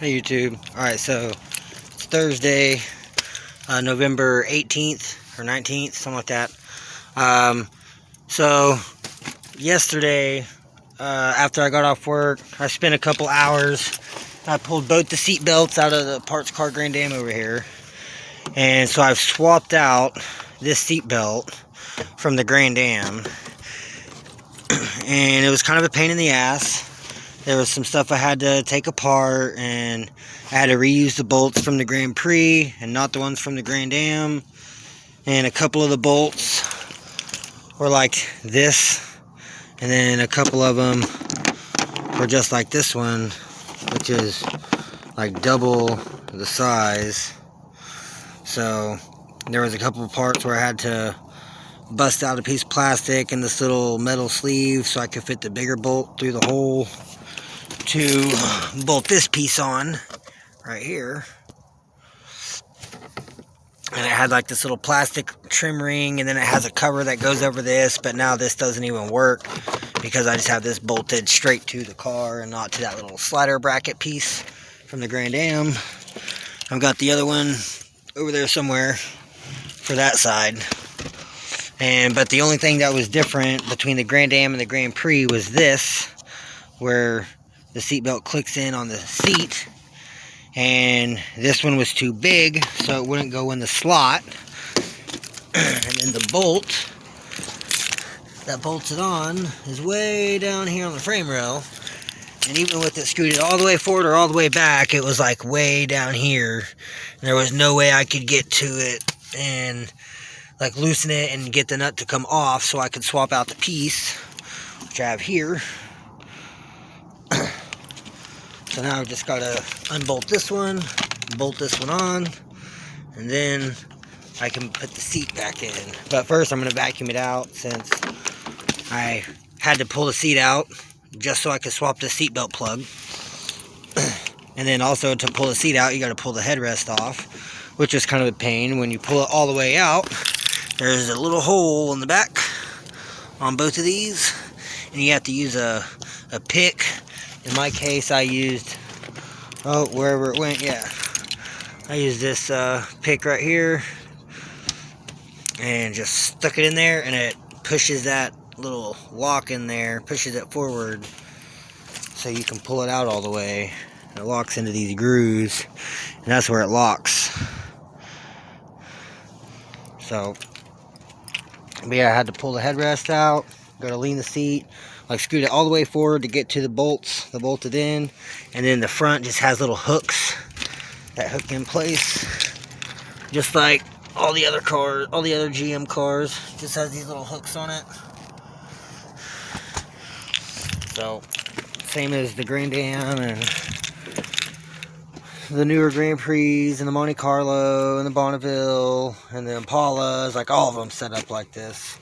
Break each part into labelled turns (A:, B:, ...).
A: Hey YouTube. Alright, so it's Thursday, November 18th or 19th, something like that. So yesterday, after I got off work, I spent a couple hours. I pulled both the seat belts out of the parts car Grand Am over here. And so I've swapped out this seat belt from the Grand Am. And it was kind of a pain in the ass. There was some stuff I had to take apart, and I had to reuse the bolts from the Grand Prix and not the ones from the Grand Am. And a couple of the bolts were like this, and then a couple of them were just like this one, which is like double the size. So there was a couple of parts where I had to bust out a piece of plastic and this little metal sleeve so I could fit the bigger bolt through the hole to bolt this piece on right here. And it had like this little plastic trim ring, and then it has a cover that goes over this, but now this doesn't even work because I just have this bolted straight to the car and not to that little slider bracket piece from the Grand Am. I've got the other one over there somewhere for that side. But the only thing that was different between the Grand Am and the Grand Prix was this, where the seatbelt clicks in on the seat, and this one was too big, so it wouldn't go in the slot. And then the bolt that bolts it on is way down here on the frame rail, and even with it screwed all the way forward or all the way back, it was like way down here, and there was no way I could get to it and like loosen it and get the nut to come off so I could swap out the piece, which I have here. So now I've just got to unbolt this one, bolt this one on, and then I can put the seat back in. But first I'm going to vacuum it out, since I had to pull the seat out just so I could swap the seatbelt plug. And then also to pull the seat out, you got to pull the headrest off, which is kind of a pain. When you pull it all the way out, there's a little hole in the back on both of these, and you have to use a pick. In my case, I used, wherever it went, yeah. I used this pick right here, and just stuck it in there, and it pushes that little lock in there, pushes it forward, so you can pull it out all the way. And it locks into these grooves, and that's where it locks. So, but yeah, I had to pull the headrest out, got to lean the seat, like screwed it all the way forward to get to the bolts, the bolted in, and then the front just has little hooks that hook in place, just like all the other cars, all the other GM cars, just has these little hooks on it. So, same as the Grand Am and the newer Grand Prix and the Monte Carlo and the Bonneville and the Impalas, like all of them set up like this.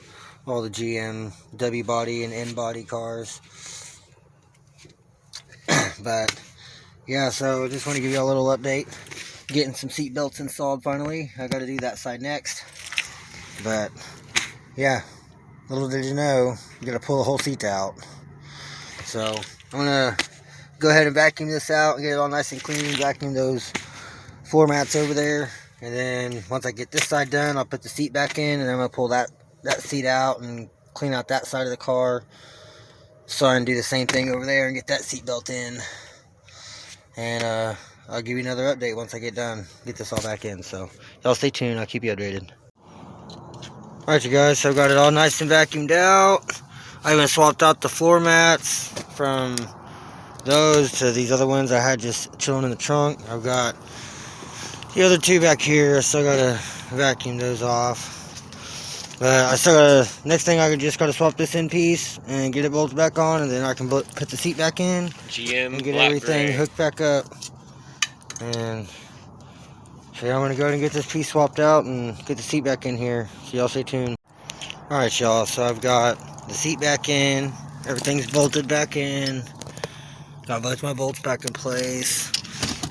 A: All the GM W body and N body cars. But yeah, so just want to give you a little update. Getting some seat belts installed finally. I got to do that side next. But yeah, little did you know, you got to pull the whole seat out. So I'm gonna go ahead and vacuum this out, get it all nice and clean, vacuum those floor mats over there, and then once I get this side done, I'll put the seat back in, and then I'm gonna pull that seat out and clean out that side of the car, so I can do the same thing over there and get that seat belt in. And I'll give you another update once I get done, get this all back in. So y'all stay tuned, I'll keep you updated. Alright you guys, so I've got it all nice and vacuumed out. I even swapped out the floor mats from those to these other ones I had just chilling in the trunk. I've got the other two back here, I still gotta vacuum those off. But I still gotta, next thing I just gotta swap this in piece and get it bolted back on, and then I can put the seat back in
B: GM
A: and get everything hooked back up. And so yeah, I'm gonna go ahead and get this piece swapped out and get the seat back in here. So y'all stay tuned. Alright y'all, so I've got the seat back in, everything's bolted back in, got both my bolts back in place.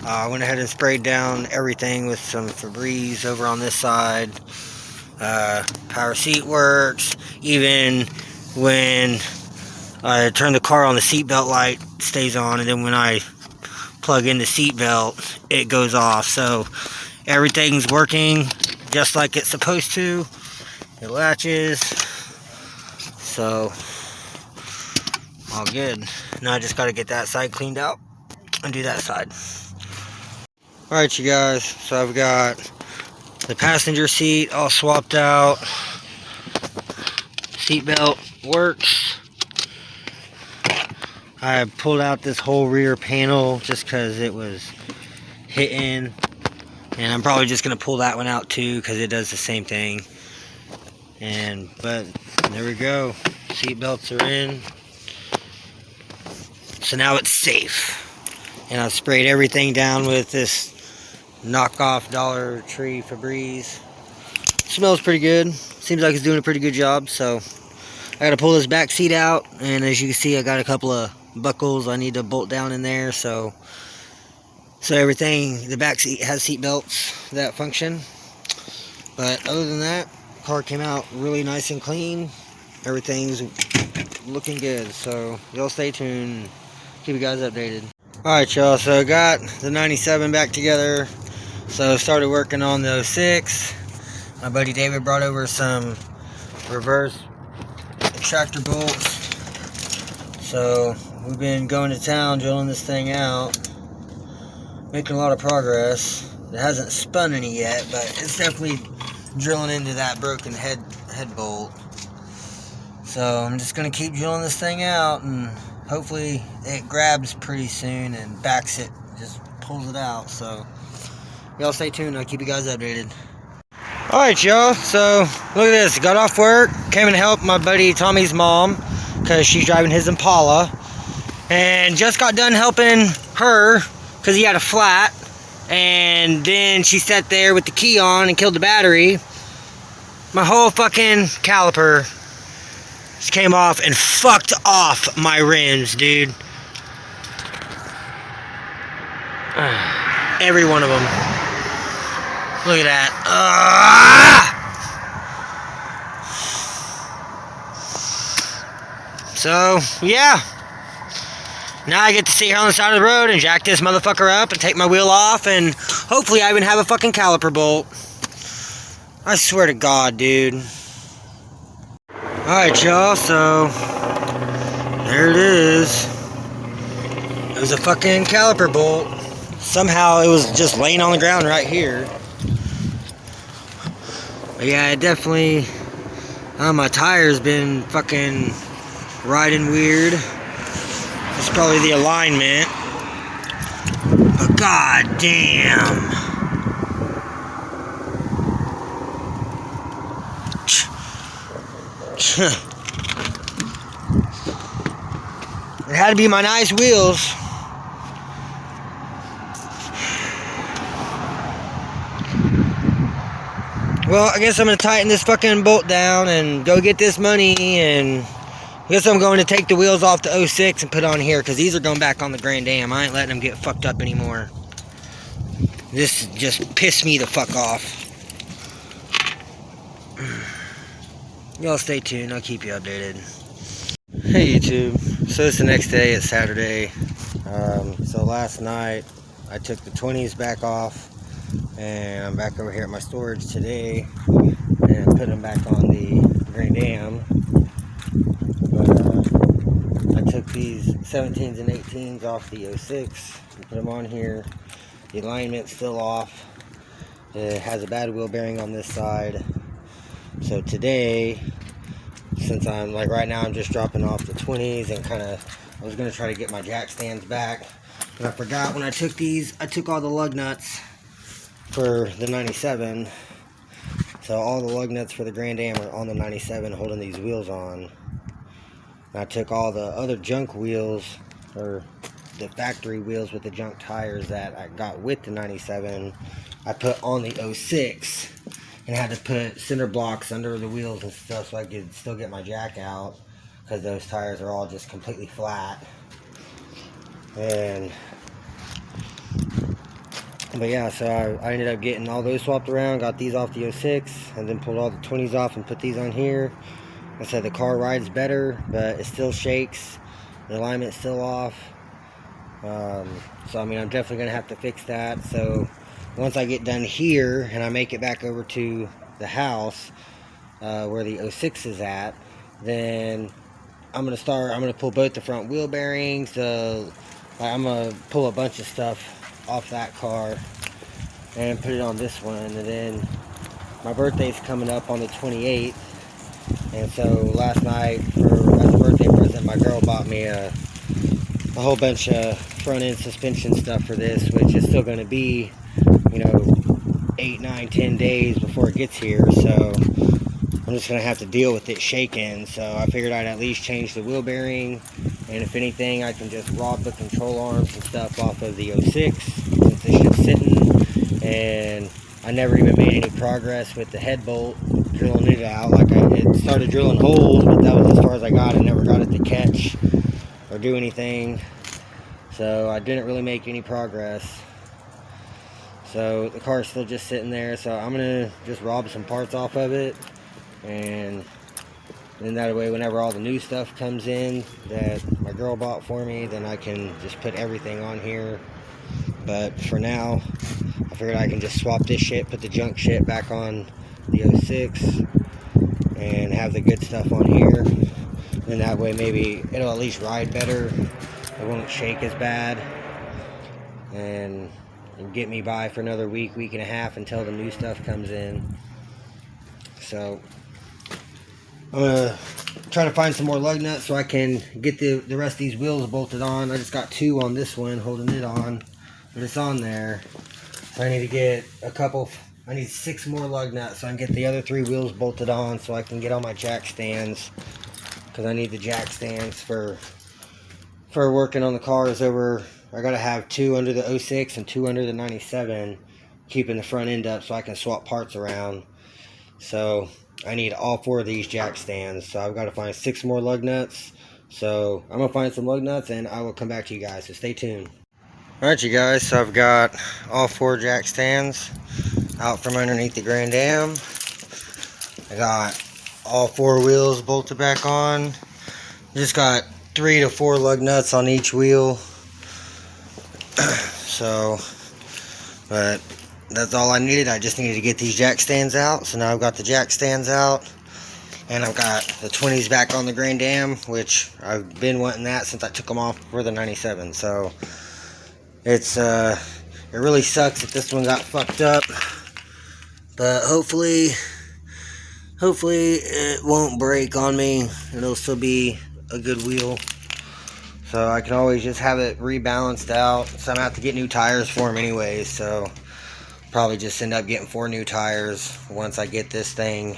A: I went ahead and sprayed down everything with some Febreze over on this side. Power seat works. Even when I turn the car on, the seatbelt light stays on, and then when I plug in the seat belt, it goes off. So everything's working just like it's supposed to. It latches. So all good. Now I just got to get that side cleaned out and do that side. Alright, you guys, so I've got the passenger seat all swapped out. Seat belt works. I pulled out this whole rear panel just because it was hitting, and I'm probably just going to pull that one out too because it does the same thing. But there we go, seat belts are in, so now it's safe. And I've sprayed everything down with this knockoff Dollar Tree Febreze. Smells pretty good, seems like it's doing a pretty good job. So I got to pull this back seat out, and as you can see I got a couple of buckles I need to bolt down in there, so everything, the back seat has seat belts that function. But other than that, car came out really nice and clean. Everything's looking good, so y'all stay tuned, keep you guys updated. Alright y'all, so I got the 97 back together, so started working on the 06. My buddy David brought over some reverse extractor bolts, so we've been going to town drilling this thing out, making a lot of progress. It hasn't spun any yet, but it's definitely drilling into that broken head bolt. So I'm just gonna keep drilling this thing out, and hopefully it grabs pretty soon and backs it, just pulls it out. So y'all stay tuned, I'll keep you guys updated. Alright y'all, so look at this, got off work, came and helped my buddy Tommy's mom because she's driving his Impala, and just got done helping her because he had a flat, and then she sat there with the key on and killed the battery. My whole fucking caliper just came off and fucked off my rims, dude. Every one of them. Look at that. So, yeah. Now I get to sit here on the side of the road and jack this motherfucker up and take my wheel off, and hopefully I even have a fucking caliper bolt. I swear to God, dude. Alright, y'all, so there it is. It was a fucking caliper bolt. Somehow it was just laying on the ground right here. But yeah, it definitely, my tire's been fucking riding weird. It's probably the alignment. But god damn. It had to be my nice wheels. Well, I guess I'm going to tighten this fucking bolt down and go get this money, and I guess I'm going to take the wheels off the 06 and put on here, because these are going back on the Grand Am. I ain't letting them get fucked up anymore. This just pissed me the fuck off. Y'all stay tuned, I'll keep you updated. Hey YouTube, so it's the next day, it's Saturday. So last night I took the 20s back off, and I'm back over here at my storage today and put them back on the Grand Am. But I took these 17s and 18s off the 06 and put them on here. The alignment's still off. It has a bad wheel bearing on this side. So today, since I'm like right now I'm just dropping off the 20s and I was going to try to get my jack stands back, but I forgot when I took these, I took all the lug nuts for the 97. So all the lug nuts for the Grand Am are on the 97 holding these wheels on. And I took all the other junk wheels, or the factory wheels with the junk tires that I got with the 97, I put on the 06. And I had to put cinder blocks under the wheels and stuff so I could still get my jack out, because those tires are all just completely flat. But yeah, so I ended up getting all those swapped around, got these off the 06, and then pulled all the 20s off and put these on here. I said the car rides better, but it still shakes. The alignment's still off. So I mean, I'm definitely gonna have to fix that. So once I get done here and I make it back over to the house where the 06 is at, then I'm gonna pull both the front wheel bearings. I'm gonna pull a bunch of stuff off that car and put it on this one. And then my birthday's coming up on the 28th, and so last night, as a birthday present, my girl bought me a whole bunch of front end suspension stuff for this, which is still going to be, 8, 9, 10 days before it gets here. So I'm just going to have to deal with it shaking. So I figured I'd at least change the wheel bearing, and if anything, I can just rob the control arms and stuff off of the 06 since this shit's sitting. And I never even made any progress with the head bolt, drilling it out. It started drilling holes, but that was as far as I got. I never got it to catch or do anything, so I didn't really make any progress. So the car's still just sitting there, so I'm gonna just rob some parts off of it, and then that way whenever all the new stuff comes in that my girl bought for me, then I can just put everything on here. But for now, I figured I can just swap this shit, put the junk shit back on the 06, and have the good stuff on here. And that way maybe it'll at least ride better. It won't shake as bad. And get me by for another week and a half until the new stuff comes in. So I'm gonna try to find some more lug nuts so I can get the rest of these wheels bolted on. I just got 2 on this one holding it on, but it's on there. So I need to get I need 6 more lug nuts so I can get the other 3 wheels bolted on so I can get all my jack stands, because I need the jack stands for working on the cars over. I gotta have 2 under the 06 and 2 under the 97, keeping the front end up so I can swap parts around. So I need all 4 of these jack stands, so I've got to find 6 more lug nuts. So I'm gonna find some lug nuts and I will come back to you guys, so stay tuned. Alright you guys, so I've got all 4 jack stands out from underneath the Grand Am. I got all 4 wheels bolted back on. Just got 3 to 4 lug nuts on each wheel. So, but that's all I needed. I just needed to get these jack stands out. So now I've got the jack stands out, and I've got the 20s back on the Grand Am, which I've been wanting that since I took them off for the 97. So it really sucks that this one got fucked up, but hopefully it won't break on me. It'll still be a good wheel, so I can always just have it rebalanced out. So I'm gonna have to get new tires for them anyway, so probably just end up getting 4 new tires once I get this thing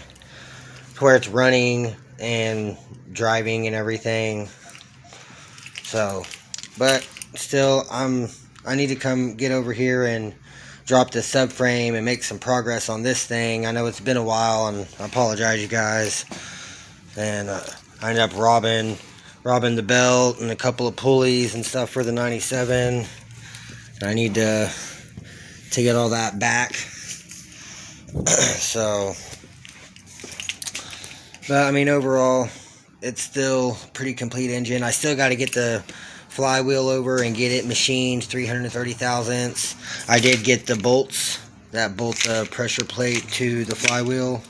A: to where it's running and driving and everything. So, but still, I need to come get over here and drop this subframe and make some progress on this thing. I know it's been a while, and I apologize, you guys. And I ended up robbing the belt and a couple of pulleys and stuff for the 97. I need to get all that back. So, but I mean, overall, it's still a pretty complete engine. I still got to get the flywheel over and get it machined 330 thousandths. I did get the bolts that bolt the pressure plate to the flywheel.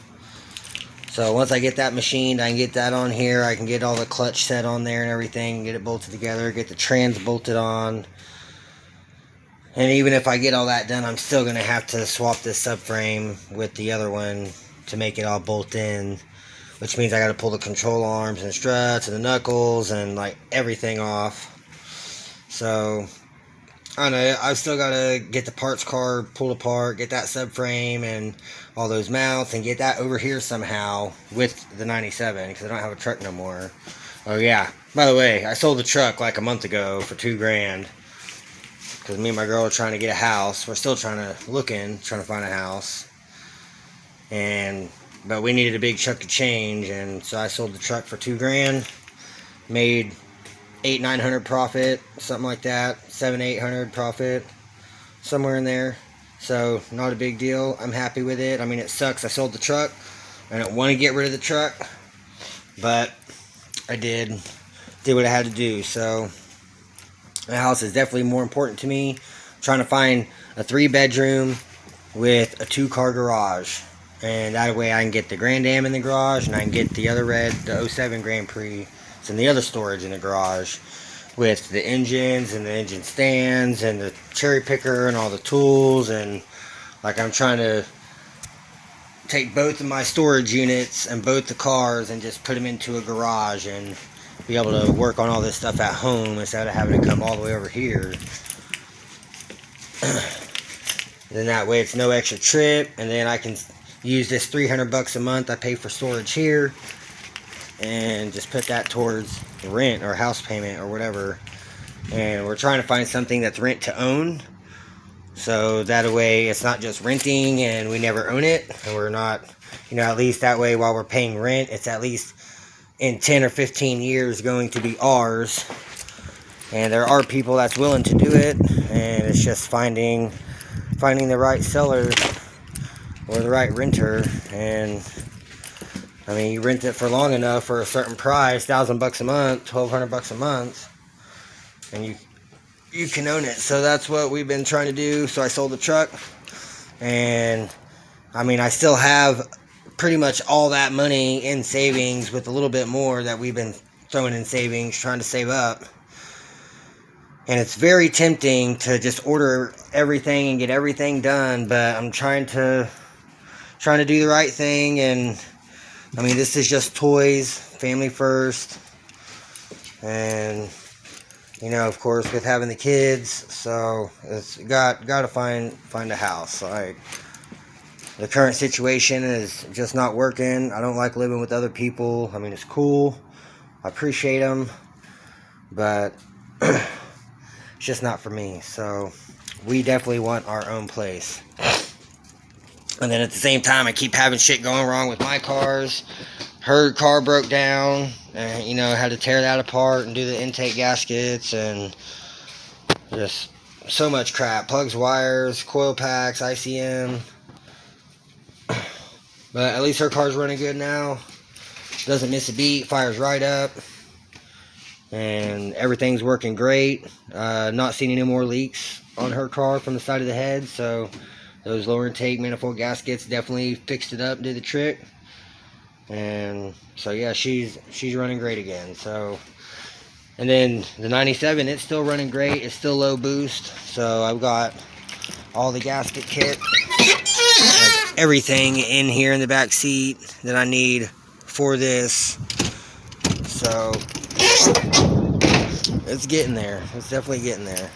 A: So once I get that machined, I can get that on here. I can get all the clutch set on there and everything, get it bolted together, get the trans bolted on. And even if I get all that done, I'm still going to have to swap this subframe with the other one to make it all bolt in, which means I got to pull the control arms and struts and the knuckles and like everything off. So I don't know, I've still got to get the parts car pulled apart, get that subframe and all those mounts, and get that over here somehow with the 97, because I don't have a truck no more. Oh yeah, by the way, I sold the truck like a month ago for $2 grand, because me and my girl are trying to get a house. We're still trying to find a house, but we needed a big chunk of change, and so I sold the truck for $2 grand, made $800-900 profit, something like that, $700-800 profit, somewhere in there. So not a big deal. I'm happy with it. I mean, it sucks I sold the truck. I don't want to get rid of the truck, but I did what I had to do. So The house is definitely more important to me. I'm trying to find a 3-bedroom with a 2-car garage. And that way I can get the Grand Am in the garage, and I can get the other the 07 Grand Prix. It's in the other storage in the garage with the engines and the engine stands and the cherry picker and all the tools. And like, I'm trying to take both of my storage units and both the cars and just put them into a garage and be able to work on all this stuff at home instead of having to come all the way over here. Then that way it's no extra trip, and then I can use this $300 a month I pay for storage here and just put that towards rent or house payment or whatever. And we're trying to find something that's rent to own, so that way it's not just renting and we never own it, and we're not, at least that way while we're paying rent, it's at least in 10 or 15 years going to be ours. And there are people that's willing to do it, and it's just finding the right seller or the right renter. And I mean, you rent it for long enough for a certain price, $1,000 a month, $1,200 a month, and you can own it. So that's what we've been trying to do. So I sold the truck, and I mean, I still have pretty much all that money in savings with a little bit more that we've been throwing in savings, trying to save up. And it's very tempting to just order everything and get everything done, but I'm trying to do the right thing. And I mean, this is just toys, family first, and of course with having the kids, so it's got to find a house. Like, the current situation is just not working. I don't like living with other people. I mean, it's cool, I appreciate them, but it's just not for me. So we definitely want our own place. And then at the same time, I keep having shit going wrong with my cars. Her car broke down, and had to tear that apart and do the intake gaskets, and just so much crap. Plugs, wires, coil packs, ICM. But at least her car's running good now. Doesn't miss a beat, fires right up, and everything's working great. Not seeing any more leaks on her car from the side of the head, so those lower intake manifold gaskets definitely fixed it up, did the trick. And so yeah, she's running great again. So, and then the 97, it's still running great. It's still low boost, so I've got all the gasket kit, like everything in here in the back seat that I need for this. So it's getting there. It's definitely getting there.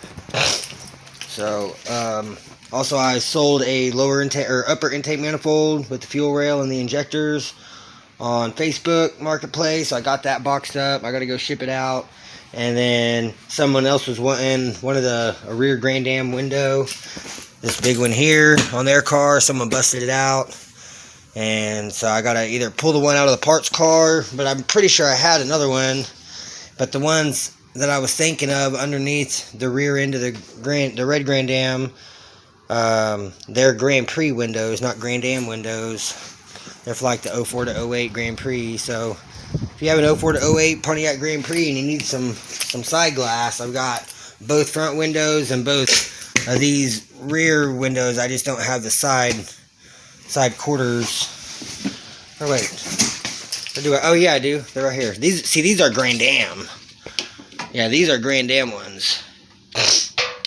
A: So also, I sold a lower intake or upper intake manifold with the fuel rail and the injectors on Facebook Marketplace. I got that boxed up. I got to go ship it out. And then someone else was wanting a rear Grand Am window, this big one here on their car. Someone busted it out, and so I gotta either pull the one out of the parts car, but I'm pretty sure I had another one. But the ones that I was thinking of underneath the rear end of the red Grand Am, they're Grand Prix windows, not Grand Am windows. They're for like the 04 to 08 Grand Prix. So if you have an 04 to 08 Pontiac Grand Prix and you need some side glass, I've got both front windows and both of these rear windows. I just don't have the side quarters. Oh wait, or do I? Oh yeah, I do. They're right here. These are Grand Am. Yeah, these are Grand Am ones.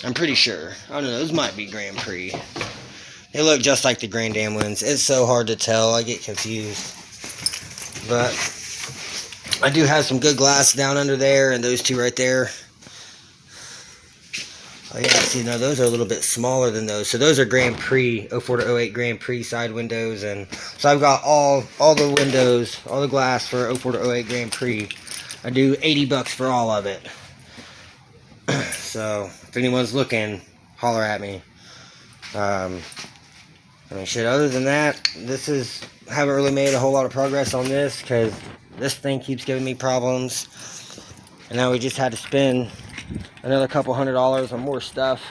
A: I'm pretty sure. I don't know. Those might be Grand Prix. They look just like the Grand Am ones. It's so hard to tell. I get confused. But I do have some good glass down under there, and those two right there. Oh yeah, see, no, those are a little bit smaller than those. So those are Grand Prix, 04 to 08 Grand Prix side windows. And so I've got all the windows, all the glass for 04 to 08 Grand Prix. I do $80 for all of it. So if anyone's looking, holler at me. I mean, shit, other than that, haven't really made a whole lot of progress on this, because this thing keeps giving me problems. And now we just had to spend another couple $100 on more stuff,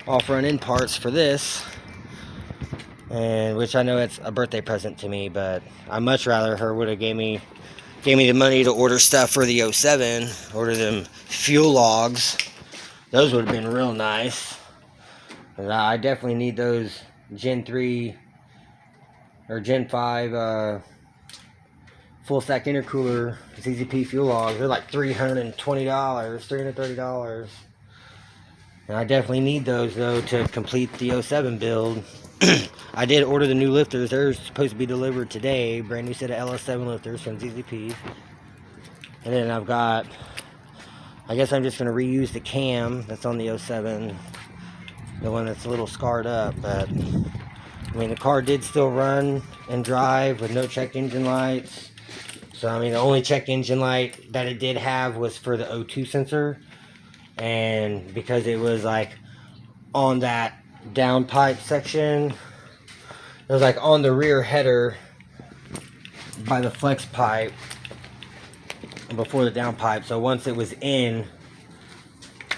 A: all front end parts for this, and which I know it's a birthday present to me, but I much rather her would have gave me the money to order stuff for the 07, order them fuel logs, Those would have been real nice. I definitely need those Gen 3 or Gen 5 full stack intercooler GTP fuel logs. They're like $320, $330. And I definitely need those though to complete the 07 build. I did order the new lifters. They're supposed to be delivered today. Brand new set of LS7 lifters from ZZP. And then I've got, I guess I'm just going to reuse the cam that's on the 07. The one that's a little scarred up. But, I mean, the car did still run and drive with no check engine lights. So, I mean, the only check engine light that it did have was for the O2 sensor. And because it was like on that downpipe section, it was like on the rear header by the flex pipe before the downpipe. So once it was in,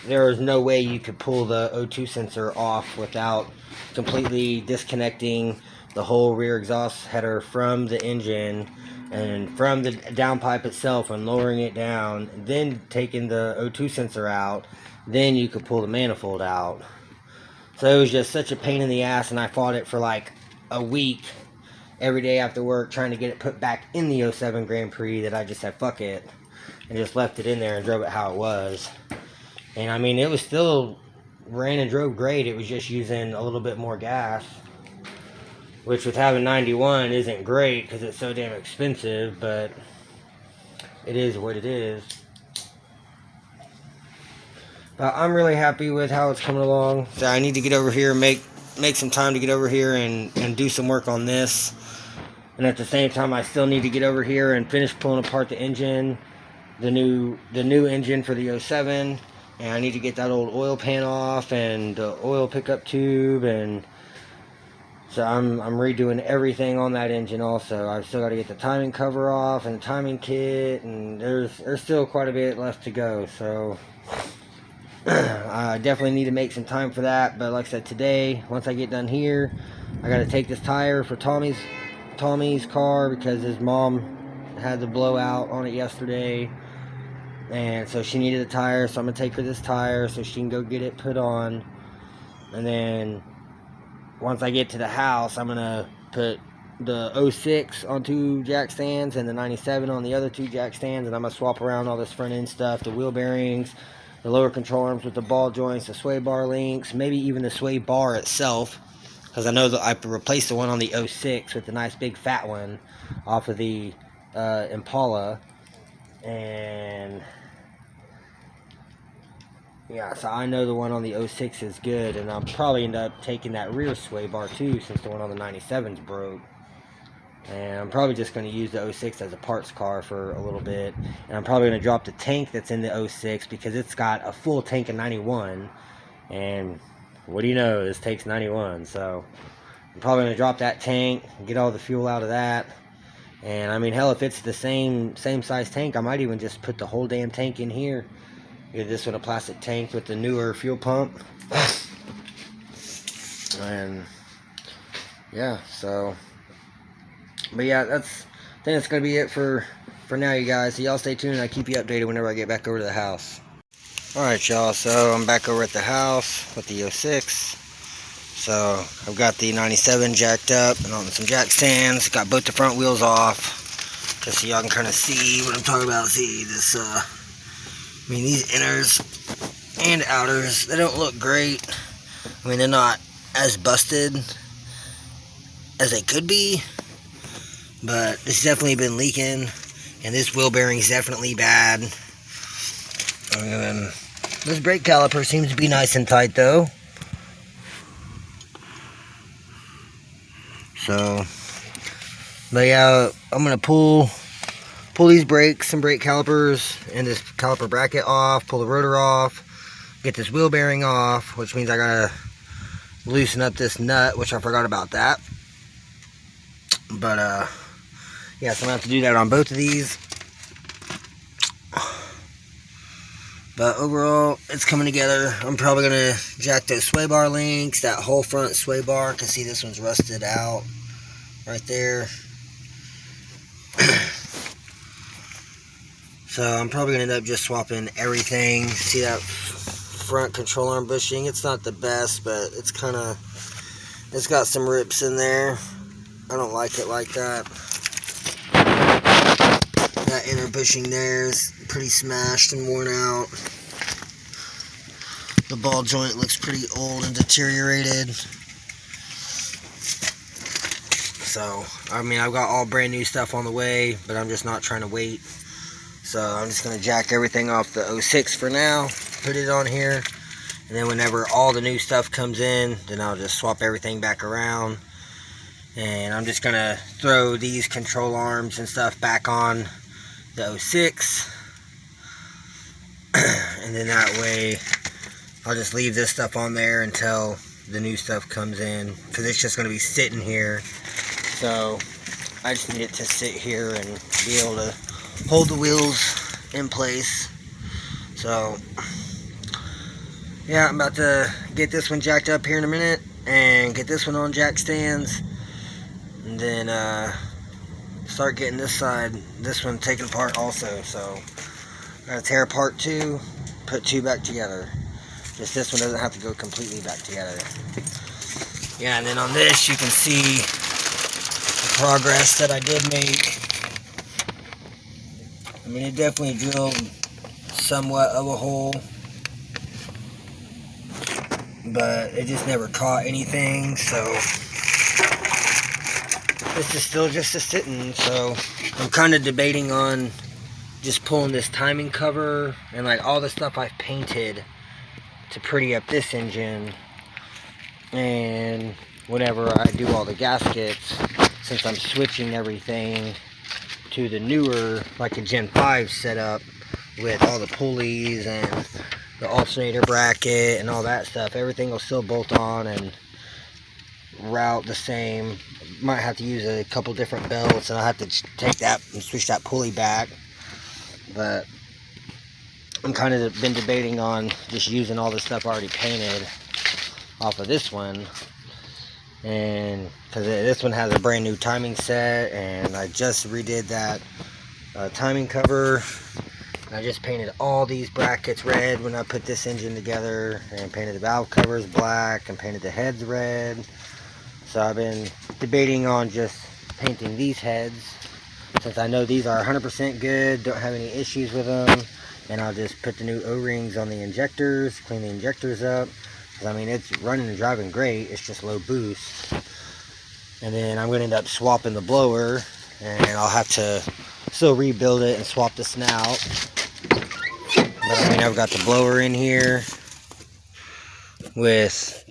A: there was no way you could pull the O2 sensor off without completely disconnecting the whole rear exhaust header from the engine and from the downpipe itself and lowering it down, then taking the O2 sensor out, then you could pull the manifold out. So it was just such a pain in the ass, and I fought it for like a week every day after work trying to get it put back in the 07 Grand Prix that I just said fuck it and just left it in there and drove it how it was. And I mean, it was still ran and drove great. It was just using a little bit more gas, which with having 91 isn't great because it's so damn expensive, but it is what it is. But I'm really happy with how it's coming along. So I need to get over here and make some time to get over here and do some work on this. And at the same time, I still need to get over here and finish pulling apart the engine, the new engine for the 07. And I need to get that old oil pan off and the oil pickup tube, and so I'm redoing everything on that engine also. I've still got to get the timing cover off and the timing kit, and there's still quite a bit left to go. So I definitely need to make some time for that. But like I said, today, once I get done here, I got to take this tire for Tommy's car because his mom had the blowout on it yesterday. And so she needed a tire, so I'm going to take her this tire so she can go get it put on. And then once I get to the house, I'm going to put the 06 on 2 jack stands and the 97 on the other 2 jack stands. And I'm going to swap around all this front end stuff, the wheel bearings, the lower control arms with the ball joints, the sway bar links, maybe even the sway bar itself. Because I know that I replaced the one on the 06 with the nice big fat one off of the Impala. And yeah, so I know the one on the 06 is good, and I'll probably end up taking that rear sway bar too, since the one on the 97's broke. And I'm probably just going to use the 06 as a parts car for a little bit. And I'm probably going to drop the tank that's in the 06 because it's got a full tank of 91. And what do you know, this takes 91. So I'm probably going to drop that tank, get all the fuel out of that. And I mean, hell, if it's the same size tank, I might even just put the whole damn tank in here. Get this one a plastic tank with the newer fuel pump. And yeah, so, but yeah, I think that's gonna be it for now, you guys. So y'all stay tuned, and I keep you updated whenever I get back over to the house. Alright, y'all, so I'm back over at the house with the 06. So I've got the 97 jacked up and on some jack stands. Got both the front wheels off, just so y'all can kind of see what I'm talking about. See this, I mean, these inners and outers, they don't look great. I mean, they're not as busted as they could be, but it's definitely been leaking, and this wheel bearing's definitely bad. And this brake caliper seems to be nice and tight though. So, but yeah, I'm gonna pull these brakes and brake calipers and this caliper bracket off, pull the rotor off, get this wheel bearing off, which means I gotta loosen up this nut, which I forgot about that. But yeah, so I'm gonna have to do that on both of these. But overall, it's coming together. I'm probably gonna jack those sway bar links, that whole front sway bar. You can see this one's rusted out right there. So I'm probably gonna end up just swapping everything. See that front control arm bushing. It's not the best, but it's got some rips in there. I don't like it like that. That inner bushing there is pretty smashed and worn out. The ball joint looks pretty old and deteriorated. So, I mean, I've got all brand new stuff on the way, but I'm just not trying to wait. So I'm just going to jack everything off the 06 for now, put it on here, and then whenever all the new stuff comes in, then I'll just swap everything back around. And I'm just going to throw these control arms and stuff back on the 06. And then that way, I'll just leave this stuff on there until the new stuff comes in, because it's just going to be sitting here. So I just need it to sit here and be able to hold the wheels in place. So yeah, I'm about to get this one jacked up here in a minute and get this one on jack stands, and then start getting this one taken apart also. So I gotta tear apart 2, put 2 back together. Just this one doesn't have to go completely back together. Yeah, and then on this you can see the progress that I did make. I mean, it definitely drilled somewhat of a hole, but it just never caught anything, so this is still just a sitting. So I'm kind of debating on just pulling this timing cover and like all the stuff I've painted to pretty up this engine, and whenever I do all the gaskets, since I'm switching everything to the newer, like a Gen 5 setup with all the pulleys and the alternator bracket and all that stuff, everything will still bolt on and route the same. Might have to use a couple different belts, and I'll have to take that and switch that pulley back. But I'm kind of been debating on just using all the stuff already painted off of this one, and because this one has a brand new timing set, and I just redid that timing cover. I just painted all these brackets red when I put this engine together, and painted the valve covers black and painted the heads red. So I've been debating on just painting these heads, since I know these are 100% good, don't have any issues with them, and I'll just put the new O-rings on the injectors, clean the injectors up. I mean, it's running and driving great, it's just low boost. And then I'm going to end up swapping the blower, and I'll have to still rebuild it and swap the snout. But I mean, I've got the blower in here with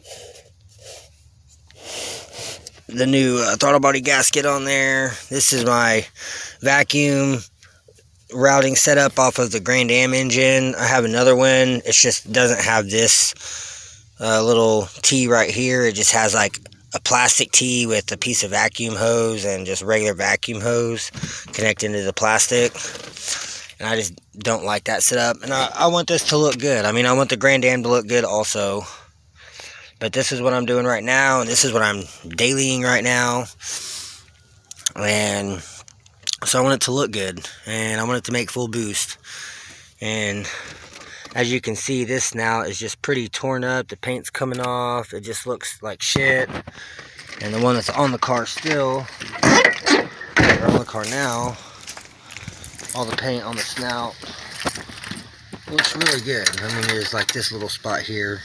A: the new throttle body gasket on there. This is my vacuum routing setup off of the Grand Am engine. I have another one, it just doesn't have this little T right here. It just has like a plastic T with a piece of vacuum hose and just regular vacuum hose connecting to the plastic, and I just don't like that setup. And I want this to look good. I mean, I want the Grand Am to look good also, but this is what I'm doing right now, and this is what I'm dailying right now, and so I want it to look good, and I want it to make full boost. And as you can see, this snout is just pretty torn up. The paint's coming off. It just looks like shit. And the one that's on the car still, or on the car now, all the paint on the snout looks really good. I mean, there's like this little spot here.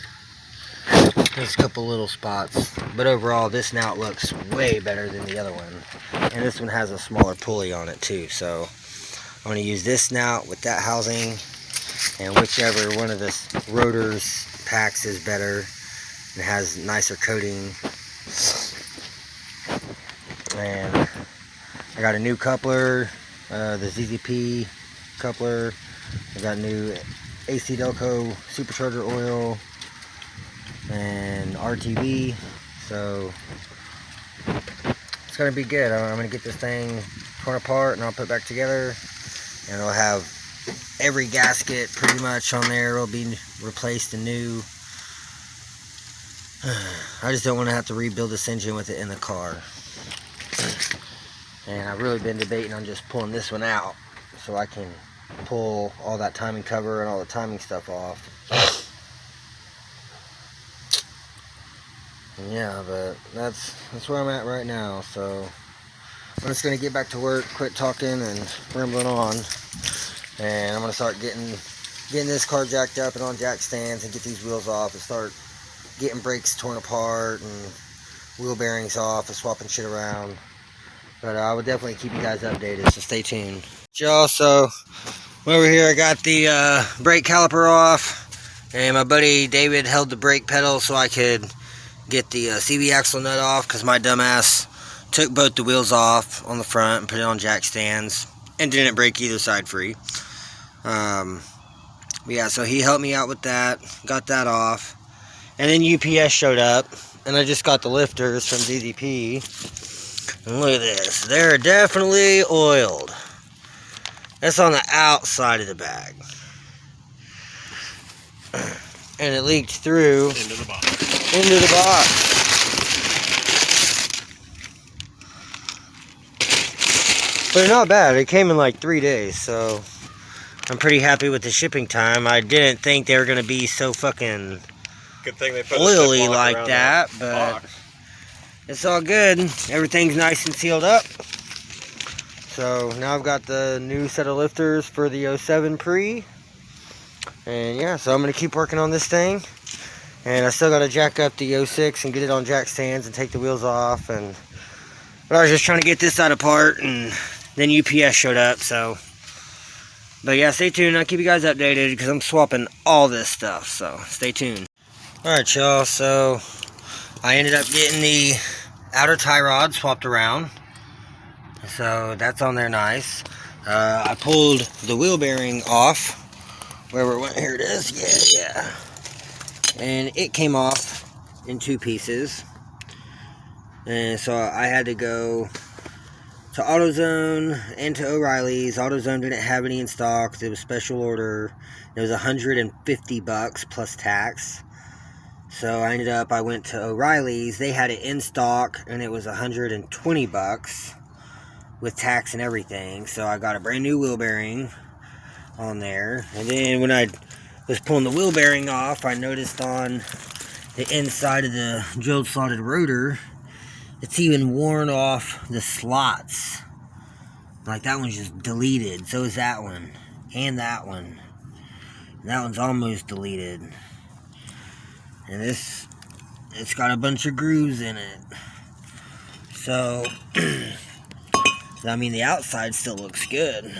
A: There's a couple little spots. But overall, this snout looks way better than the other one. And this one has a smaller pulley on it too. So I'm going to use this snout with that housing, and whichever one of the rotors packs is better and has nicer coating. And I got a new coupler, the GTP coupler. I got new AC Delco supercharger oil and RTV. So it's gonna be good. I'm gonna get this thing torn apart and I'll put it back together, and I'll have every gasket pretty much on there will be replaced and new. I just don't want to have to rebuild this engine with it in the car. And I've really been debating on just pulling this one out so I can pull all that timing cover and all the timing stuff off. And yeah, but that's where I'm at right now. So I'm just gonna get back to work, quit talking and rambling on, and I'm gonna start getting this car jacked up and on jack stands and get these wheels off and start getting brakes torn apart and wheel bearings off and swapping shit around. But I will definitely keep you guys updated, so stay tuned. Y'all, so over here I got the brake caliper off, and my buddy David held the brake pedal so I could get the CV axle nut off, because my dumbass took both the wheels off on the front and put it on jack stands and didn't break either side free. But yeah, so he helped me out with that, got that off, and then UPS showed up, and I just got the lifters from GTP. And look at this, they're definitely oiled. That's on the outside of the bag, and it leaked through into the box. But not bad. It came in like 3 days, so I'm pretty happy with the shipping time. I didn't think they were going to be so fucking
B: good thing they put
A: oily like that, but it's all good. Everything's nice and sealed up. So now I've got the new set of lifters for the 07 Pre. And yeah, so I'm going to keep working on this thing. And I still got to jack up the 06 and get it on jack stands and take the wheels off. But I was just trying to get this side apart, and then UPS showed up, so. But yeah, stay tuned. I'll keep you guys updated because I'm swapping all this stuff, so stay tuned. Alright, y'all, so I ended up getting the outer tie rod swapped around. So that's on there nice. I pulled the wheel bearing off. Wherever it went, here it is. Yeah. And it came off in 2 pieces. And so I had to go to AutoZone and to O'Reilly's. AutoZone didn't have any in stock. It was special order. It was $150 plus tax. So I went to O'Reilly's. They had it in stock, and it was $120 with tax and everything. So I got a brand new wheel bearing on there. And then when I was pulling the wheel bearing off, I noticed on the inside of the drilled slotted rotor, it's even worn off the slots. Like, that one's just deleted. So is that one. And that one. And that one's almost deleted. And it's got a bunch of grooves in it. So, I mean, the outside still looks good.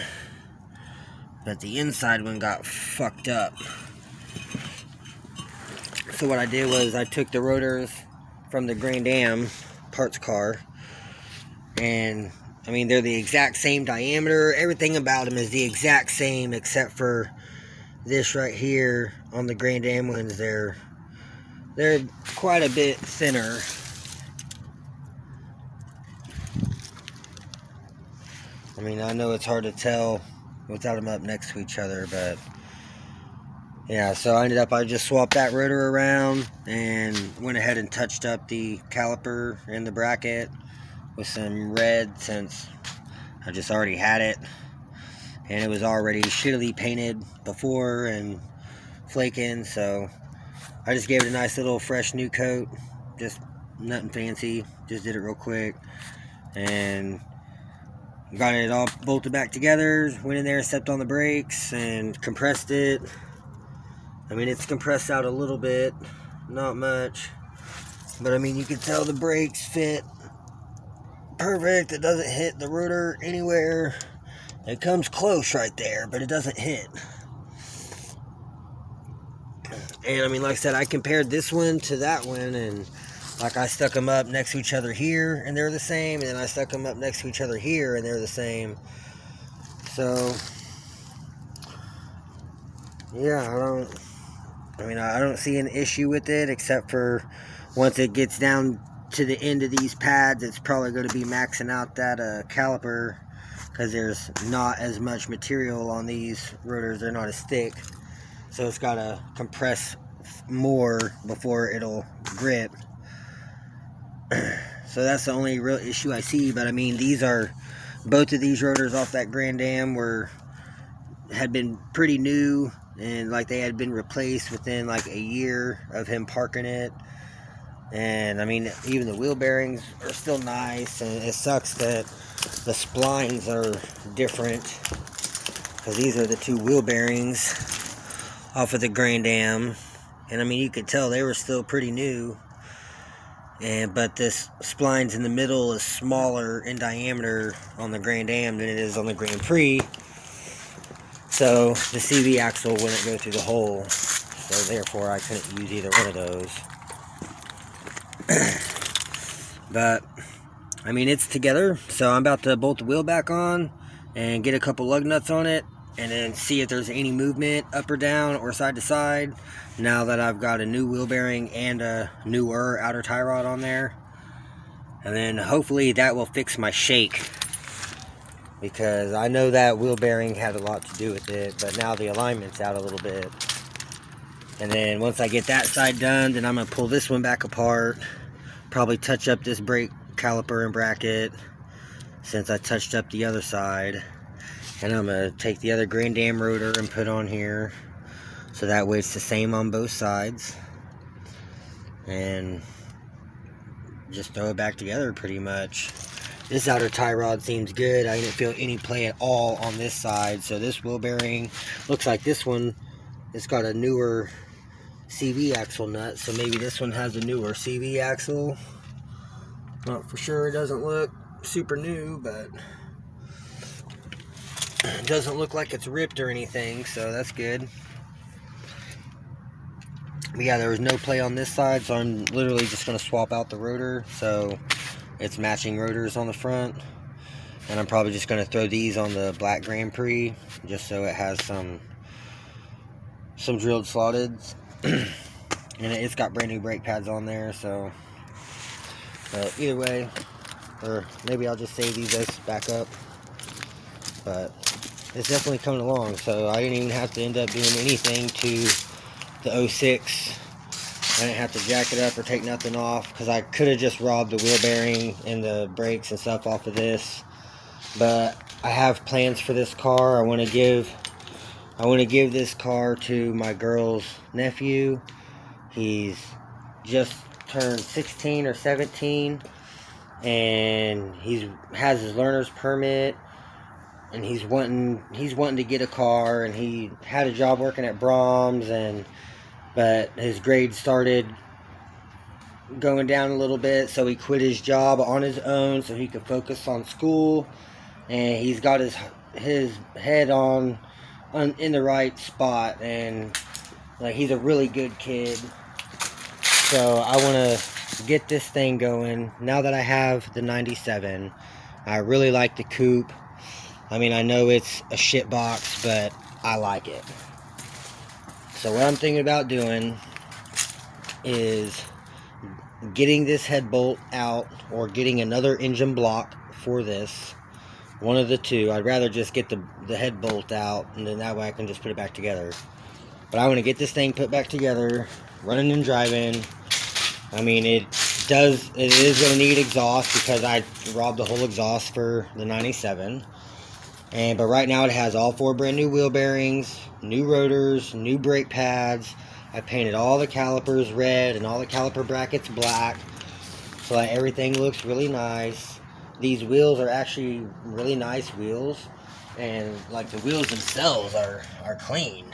A: But the inside one got fucked up. So what I did was I took the rotors from the Grand Am parts car, and I mean, they're the exact same diameter. Everything about them is the exact same, except for this right here on the Grand Am ones. They're quite a bit thinner. I mean, I know it's hard to tell without them up next to each other, but yeah, so I just swapped that rotor around and went ahead and touched up the caliper and the bracket with some red, since I just already had it, and it was already shittily painted before and flaking. So I just gave it a nice little fresh new coat, just nothing fancy, just did it real quick, and got it all bolted back together. Went in there, stepped on the brakes and compressed it. I mean, it's compressed out a little bit, not much, but I mean, you can tell the brakes fit perfect. It doesn't hit the rotor anywhere. It comes close right there, but it doesn't hit. And I mean, like I said, I compared this one to that one, and like, I stuck them up next to each other here, and they're the same, and then I stuck them up next to each other here, and they're the same. So yeah, I don't see an issue with it, except for once it gets down to the end of these pads, it's probably going to be maxing out that caliper, because there's not as much material on these rotors. They're not as thick, so it's got to compress more before it'll grip. So that's the only real issue I see. But I mean, both of these rotors off that Grand Am had been pretty new, and like they had been replaced within like a year of him parking it. And I mean, even the wheel bearings are still nice, and it sucks that the splines are different, because these are the two wheel bearings off of the Grand Am, and I mean, you could tell they were still pretty new. But this splines in the middle is smaller in diameter on the Grand Am than it is on the Grand Prix, so the CV axle wouldn't go through the hole, so therefore I couldn't use either one of those. But I mean, it's together, so I'm about to bolt the wheel back on and get a couple lug nuts on it, and then see if there's any movement up or down or side to side now that I've got a new wheel bearing and a newer outer tie rod on there. And then hopefully that will fix my shake, because I know that wheel bearing had a lot to do with it, but now the alignment's out a little bit. And then once I get that side done, then I'm going to pull this one back apart, probably touch up this brake caliper and bracket since I touched up the other side. And I'm going to take the other Grand Am rotor and put on here, so that way it's the same on both sides. And just throw it back together pretty much. This outer tie rod seems good. I didn't feel any play at all on this side. So this wheel bearing looks like this one, it's got a newer CV axle nut. So maybe this one has a newer CV axle. Not for sure. It doesn't look super new, but it doesn't look like it's ripped or anything, so that's good. But yeah, there was no play on this side, so I'm literally just going to swap out the rotor, so it's matching rotors on the front. And I'm probably just going to throw these on the black Grand Prix, just so it has some drilled slotted. And it's got brand new brake pads on there, so but either way, or maybe I'll just save these back up. But it's definitely coming along, so I didn't even have to end up doing anything to the 06. I didn't have to jack it up or take nothing off, because I could have just robbed the wheel bearing and the brakes and stuff off of this. But I have plans for this car. I want to give this car to my girl's nephew. He's just turned 16 or 17, and has his learner's permit. And he's wanting to get a car, and he had a job working at Brahms, but his grades started going down a little bit, so he quit his job on his own so he could focus on school. And he's got his head on in the right spot, and like, he's a really good kid. So I want to get this thing going now that I have the 97. I really like the coupe. I mean, I know it's a shit box, but I like it. So what I'm thinking about doing is getting this head bolt out, or getting another engine block for this. One of the two. I'd rather just get the head bolt out, and then that way I can just put it back together. But I want to get this thing put back together, running and driving. I mean, it is going to need exhaust, because I robbed the whole exhaust for the 97. But right now it has all 4 brand new wheel bearings, new rotors, new brake pads. I painted all the calipers red and all the caliper brackets black, so that everything looks really nice. These wheels are actually really nice wheels, and like, the wheels themselves are clean.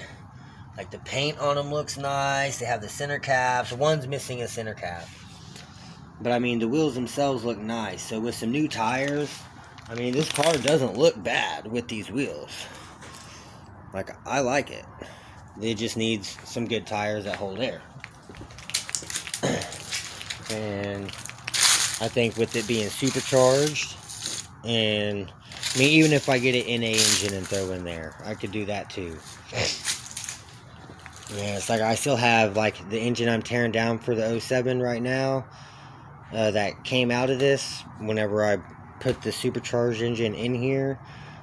A: Like, the paint on them looks nice. They have the center caps. One's missing a center cap, but I mean, the wheels themselves look nice. So with some new tires, I mean, this car doesn't look bad with these wheels. Like, I like it. It just needs some good tires that hold air. And I think with it being supercharged, and I mean, even if I get an NA engine and throw in there, I could do that too. Yeah, it's like, I still have like the engine I'm tearing down for the 07 right now, that came out of this whenever I put the supercharged engine in here.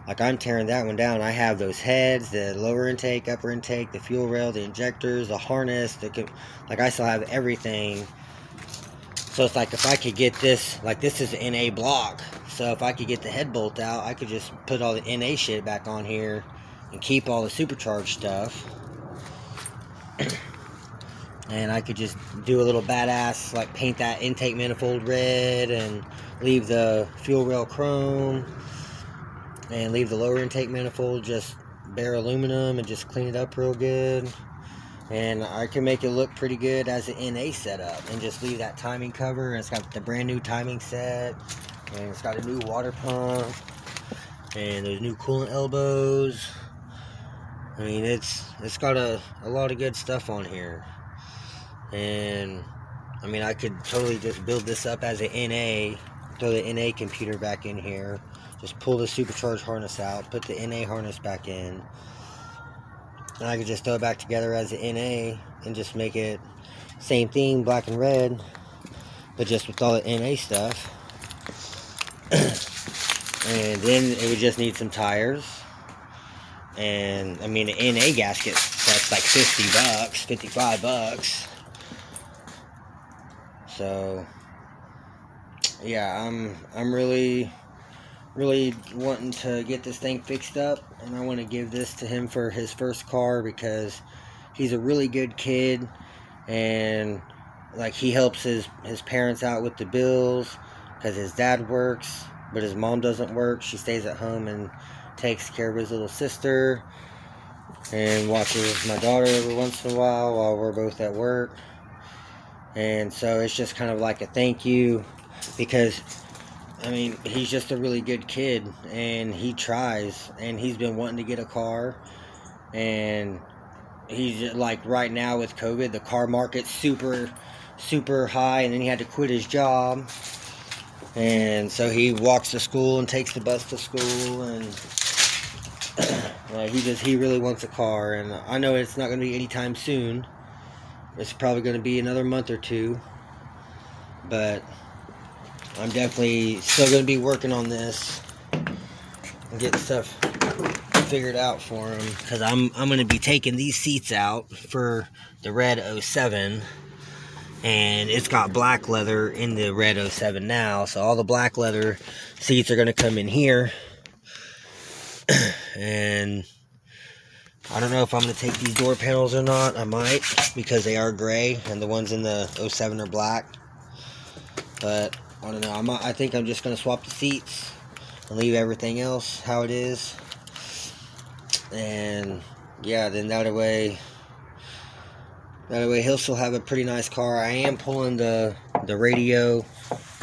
A: Like, I'm tearing that one down. I have those heads, the lower intake, upper intake, the fuel rail, the injectors, the harness, like, I still have everything. So it's like, if I could get this, like, this is an NA block, so if I could get the head bolt out, I could just put all the NA shit back on here and keep all the supercharged stuff. and I could just do a little badass, like paint that intake manifold red and leave the fuel rail chrome and leave the lower intake manifold just bare aluminum and just clean it up real good. And I can make it look pretty good as an NA setup and just leave that timing cover, and it's got the brand new timing set, and it's got a new water pump and those new coolant elbows. I mean, it's got a lot of good stuff on here. And I mean, I could totally just build this up as an NA, throw the NA computer back in here, just pull the supercharged harness out, put the NA harness back in, and I could just throw it back together as an NA and just make it same thing, black and red, but just with all the NA stuff. And then it would just need some tires. And I mean, the NA gasket, that's like $50, $55. So yeah, I'm really wanting to get this thing fixed up, and I want to give this to him for his first car because he's a really good kid, and like he helps his parents out with the bills because his dad works, but his mom doesn't work. She stays at home and takes care of his little sister and watches my daughter every once in a while we're both at work. And so it's just kind of like a thank you, because I mean, he's just a really good kid, and he tries, and he's been wanting to get a car, and he's just, like, right now with COVID, the car market's super high, and then he had to quit his job, and so he walks to school and takes the bus to school, and he really wants a car, and I know it's not going to be anytime soon. It's probably going to be another month or two, but I'm definitely still going to be working on this and getting stuff figured out for him, because I'm going to be taking these seats out for the red 07, and it's got black leather in the red 07 now, so all the black leather seats are going to come in here. And I don't know if I'm going to take these door panels or not. I might, because they are gray and the ones in the 07 are black, but I don't know. I think I'm just going to swap the seats and leave everything else how it is. And yeah, then that way he'll still have a pretty nice car. I am pulling the radio.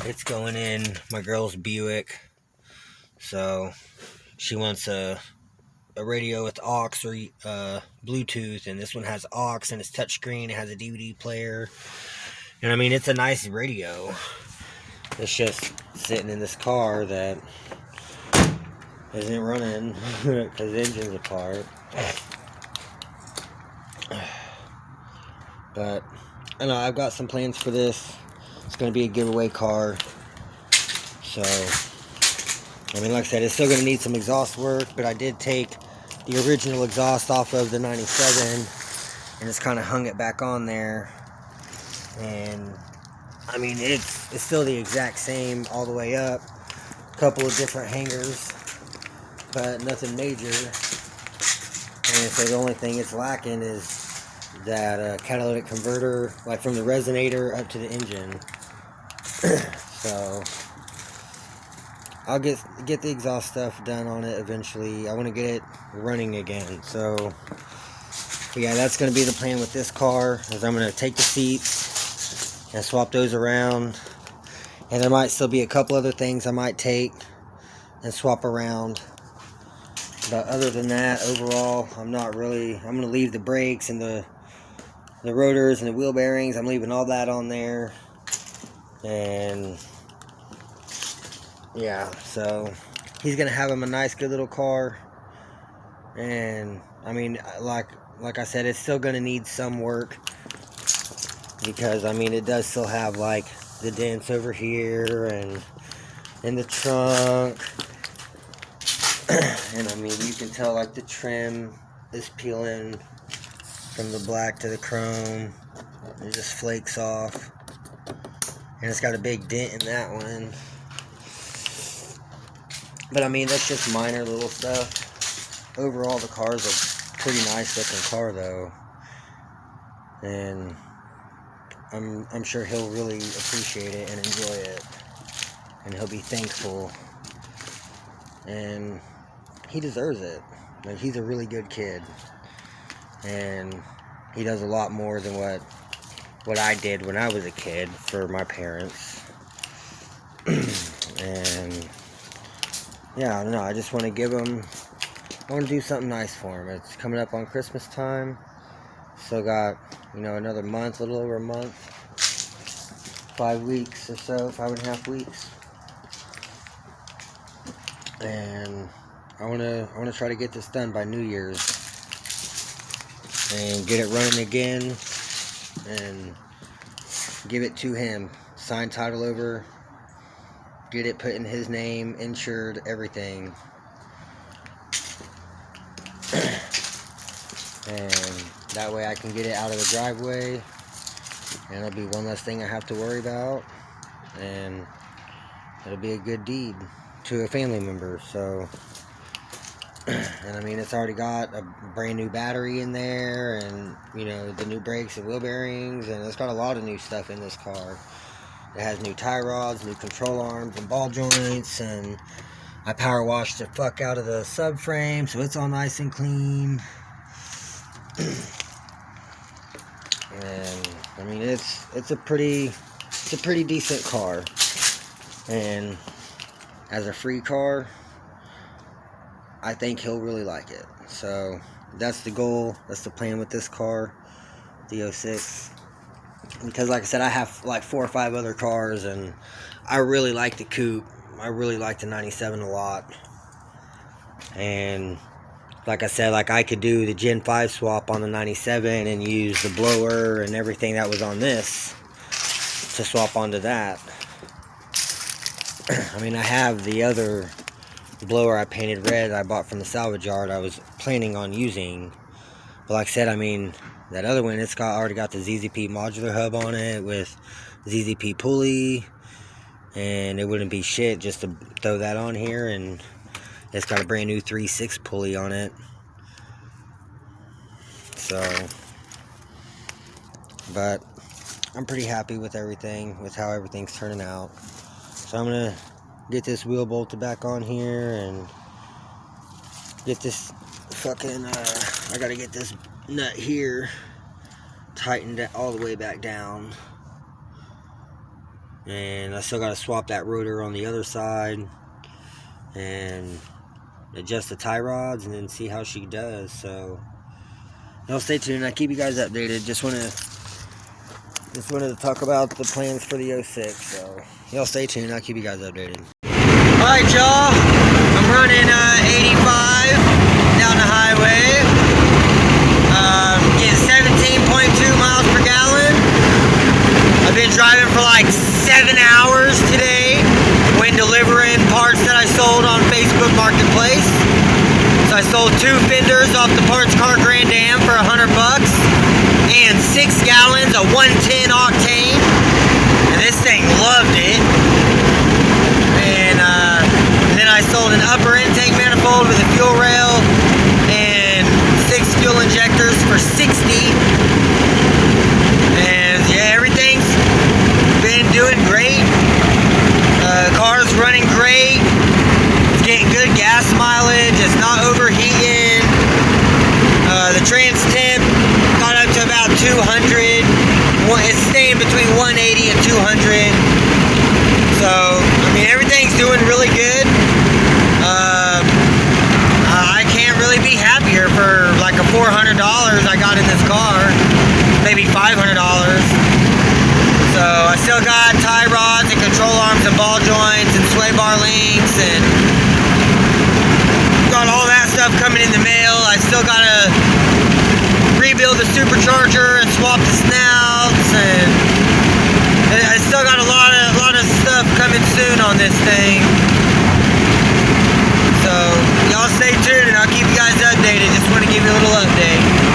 A: It's going in my girl's Buick. So she wants a radio with aux or Bluetooth, and this one has aux and it's touchscreen. It has a DVD player. And I mean, it's a nice radio. It's just sitting in this car that isn't running because the engine's apart. But I know I've got some plans for this. It's going to be a giveaway car. So I mean, like I said, it's still going to need some exhaust work, but I did take the original exhaust off of the 97 and just kind of hung it back on there. And I mean, it's still the exact same all the way up. A couple of different hangers, but nothing major. And so the only thing it's lacking is that catalytic converter, like from the resonator up to the engine. So I'll get the exhaust stuff done on it eventually. I want to get it running again. So yeah, that's going to be the plan with this car, is I'm going to take the seats and swap those around, and there might still be a couple other things I might take and swap around, but other than that, overall, I'm going to leave the brakes and the rotors and the wheel bearings. I'm leaving all that on there. And yeah, so he's going to have him a nice, good little car. And I mean, like I said, it's still going to need some work, because I mean, it does still have like the dents over here and in the trunk. And I mean, you can tell like the trim is peeling from the black to the chrome. It just flakes off. And it's got a big dent in that one. But I mean, that's just minor little stuff. Overall, the car's a pretty nice looking car though. And I'm sure he'll really appreciate it and enjoy it, and he'll be thankful, and he deserves it. Like, he's a really good kid, and he does a lot more than what I did when I was a kid for my parents. And yeah, I don't know, I just want to give him, I want to do something nice for him. It's coming up on Christmas time. Still got, you know, another month, a little over a month. 5 weeks or so, 5.5 weeks. And I want to try to get this done by New Year's. And get it running again. And give it to him. Sign title over. Get it put in his name, insured, everything. And that way I can get it out of the driveway, and it'll be one less thing I have to worry about, and it'll be a good deed to a family member. So, and I mean, it's already got a brand new battery in there, and, you know, the new brakes and wheel bearings, and it's got a lot of new stuff in this car. It has new tie rods, new control arms and ball joints, and I power washed the fuck out of the subframe, so it's all nice and clean. And I mean, it's a pretty decent car, and as a free car, I think he'll really like it. So that's the goal, that's the plan with this car, the 06. Because like I said, I have like 4 or 5 other cars, and I really like the coupe. I really like the 97 a lot. And like I said, like I could do the Gen 5 swap on the 97 and use the blower and everything that was on this to swap onto that. I mean, I have the other blower I painted red I bought from the salvage yard I was planning on using. But like I said, I mean, that other one, it's already got the ZZP modular hub on it with ZZP pulley, and it wouldn't be shit just to throw that on here, and it's got a brand new 3.6 pulley on it. So, but I'm pretty happy with everything, with how everything's turning out. So I'm gonna get this wheel bolted back on here and get this fucking I gotta get this nut here tightened all the way back down, and I still gotta swap that rotor on the other side and adjust the tie rods, and then see how she does. So y'all stay tuned. I keep you guys updated. Just wanted to talk about the plans for the 06. So y'all stay tuned. I'll keep you guys updated. Alright, y'all, I'm running 85 down the highway, getting 17.2 miles per gallon. I've been driving for like 7 hours today when delivering parts that I sold on Facebook Marketplace. So I sold 2 fenders off the Parts Car Grand Am for $100 and 6 gallons of 110 octane, and this thing loved it. And then I sold an upper intake manifold with a fuel rail and 6 fuel injectors for $60. And yeah, everything's been doing great. Car's running great. It's getting good gas mileage. It's not overheating. The trans temp got up to about 200. It's staying between 180 and 200. So, I mean, everything's doing really good. I can't really be happier for like a $400 I got in this car. Maybe $500. So, I still got tie rods and control arms and ball joints and sway bar links, and got all that stuff coming in the mail. I still gotta rebuild the supercharger and swap the snouts, and I still got a lot of stuff coming soon on this thing.